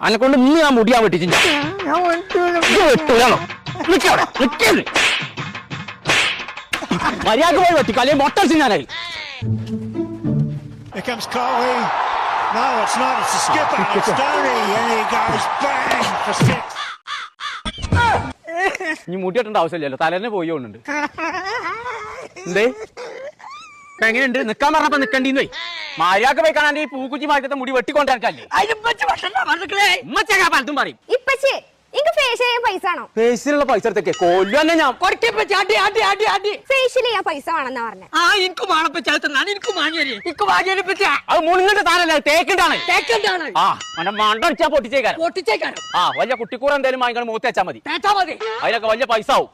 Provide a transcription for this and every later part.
അന്നെ കൊണ്ട് ഇന്ന് ഞാൻ മുടിയാൻ വെട്ടിച്ചില്ല. മര്യാദ പോയി വെട്ടിക്കോ, അല്ലെങ്കിൽ മൊട്ട ഞാനായി. Here comes Coley. No, it's not. It's the skipper. It's Stoney. And he goes bang for six. ഇനി മുടി വെട്ടേണ്ട ആവശ്യമില്ലല്ലോ, തലേന്നെ പോയി കൊണ്ടുണ്ട്. എന്തേ എങ്ങനെയുണ്ട്? നിക്കാൻ പറഞ്ഞപ്പോ നിക്കണ്ടീന്ന് മര്യാദ പോയി കാണാൻ ഈ പൂക്കുച്ചി മാറ്റത്തെ മുടി വെട്ടിക്കൊണ്ടിരിക്കല്ലേ. പലതും പറയും. പൈസ ആണോ? ഫേസിലുള്ള പൈസ എടുത്തേക്ക് കൊല്ലു തന്നെ ഞാൻ. ഫേഷ്യൽ ചെയ്യാൻ പൈസ വേണമെന്നാ പറഞ്ഞത്. അത് മുണിങ്ങിട്ട് താനല്ല, തേക്കിണ്ടാണ്. ആ മണ്ട മണ്ടടിച്ചാ പൊട്ടിച്ചേക്കാരം. ആ വലിയ കുട്ടിക്കൂറ എന്തായാലും വാങ്ങിക്കണം, മൂത്ത് വെച്ചാൽ മതി. അതിനൊക്കെ വലിയ പൈസ ആവും.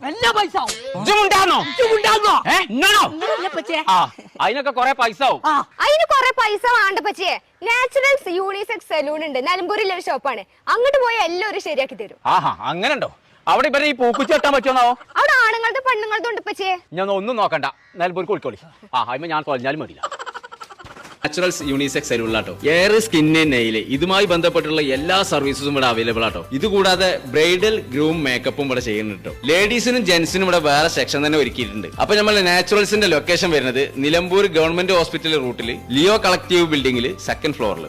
അതിനൊക്കെ കൊറേ പൈസ ആവും. അതിന് കൊറേ പൈസ വേണ്ട പച്ചേ. നാച്ചുറൽസ് യൂണിസെക്സ് സലൂൺ ഉണ്ട്, നിലമ്പൂരിലെ ഒരു ഷോപ്പാണ്. അങ്ങോട്ട് പോയാൽ എല്ലാവരും ശരിയാക്കി തരും. ആഹാ, അങ്ങനെ ഉണ്ടോ? അവിടെ ഇവരെ ഈ പൂക്കുച്ചി വെട്ടാൻ പറ്റുമോ? അവിടെ ആണുങ്ങളുടെ പെണ്ണുങ്ങളുടെ ഉണ്ട് പച്ചേ. ഞാൻ ഒന്നും നോക്കണ്ട, നിലമ്പൂർക്ക് വിളിക്കോളി. അതിന് ഞാൻ തൊലഞ്ഞാലും മതിയില്ല. നാച്ചുറൽസ് യൂണിസെക്സ് സലൂണിലാട്ടോ എയർ, സ്കിന്ന്, നെയില് ഇതുമായി ബന്ധപ്പെട്ടുള്ള എല്ലാ സർവീസസും ഇവിടെ അവൈലബിൾ ആട്ടോ. ഇതുകൂടാതെ ബ്രൈഡൽ ഗ്രൂം മേക്കപ്പും ഇവിടെ ചെയ്യുന്നുണ്ട് കേട്ടോ. ലേഡീസിനും ജെന്റ്സിനും ഇവിടെ വേറെ സെക്ഷൻ തന്നെ ഒരുക്കിയിട്ടുണ്ട്. അപ്പൊ നമ്മൾ നാച്ചുറൽസിന്റെ ലൊക്കേഷൻ വരുന്നത് നിലമ്പൂർ ഗവൺമെന്റ് ഹോസ്പിറ്റൽ റൂട്ടിൽ ലിയോ കളക്ടീവ് ബിൽഡിംഗിൽ 2nd ഫ്ലോറിൽ.